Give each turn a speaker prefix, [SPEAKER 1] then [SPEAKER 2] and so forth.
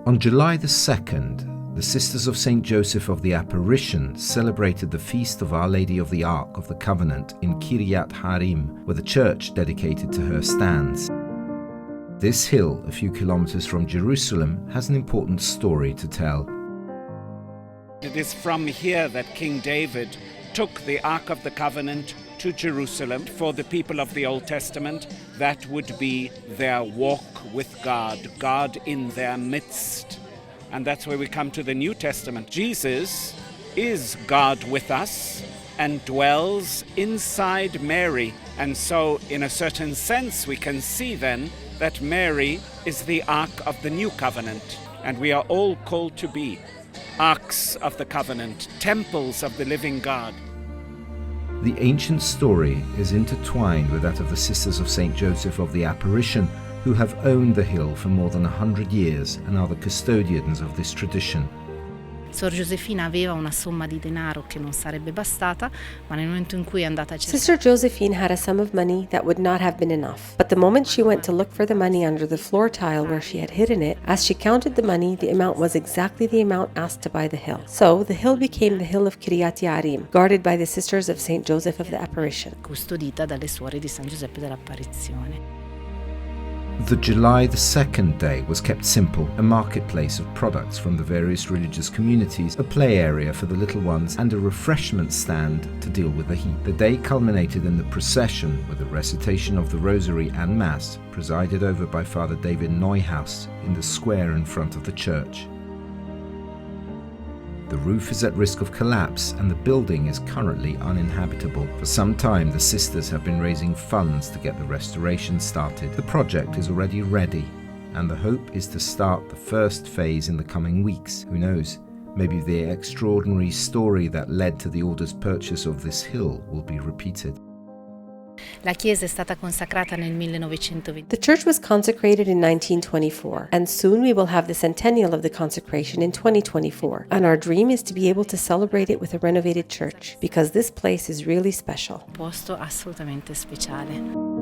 [SPEAKER 1] On July the 2nd, the Sisters of St. Joseph of the Apparition celebrated the feast of Our Lady of the Ark of the Covenant in Kiryat Yaarim, where the church dedicated to her stands. This hill, a few kilometers from Jerusalem, has an important story to tell.
[SPEAKER 2] It is from here that King David took the Ark of the Covenant to Jerusalem. For the people of the Old Testament, that would be their walk with God, God in their midst. And that's where we come to the New Testament. Jesus is God with us and dwells inside Mary. And so, in a certain sense, we can see then that Mary is the Ark of the New Covenant. And we are all called to be arks of the covenant, temples of the living God.
[SPEAKER 1] The ancient story is intertwined with that of the Sisters of St. Joseph of the Apparition, who have owned the hill for more than 100 years and are the custodians of this tradition.
[SPEAKER 3] Sor Giuseppina aveva una somma di denaro che non sarebbe bastata, ma nel momento in cui è andata a cercare.
[SPEAKER 4] Sister Josephine had a sum of money that would not have been enough. But the moment she went to look for the money under the floor tile where she had hidden it, as she counted the money, the amount was exactly the amount asked to buy the hill. So the hill became the hill of Kiryat Yaarim, guarded by the Sisters of St. Joseph of the Apparition.
[SPEAKER 3] Custodita dalle suore di San Giuseppe dell'Apparizione.
[SPEAKER 1] The July the 2nd day was kept simple, a marketplace of products from the various religious communities, a play area for the little ones, and a refreshment stand to deal with the heat. The day culminated in the procession with a recitation of the Rosary and Mass, presided over by Father David Neuhaus in the square in front of the church. The roof is at risk of collapse and the building is currently uninhabitable. For some time, the sisters have been raising funds to get the restoration started. The project is already ready, and the hope is to start the first phase in the coming weeks. Who knows? Maybe the extraordinary story that led to the order's purchase of this hill will be repeated.
[SPEAKER 3] La chiesa è stata consacrata nel 1920.
[SPEAKER 4] The church was consecrated in 1924, and soon we will have the centennial of the consecration in 2024. And our dream is to be able to celebrate it with a renovated church, because this place is really special.
[SPEAKER 3] Un posto assolutamente speciale.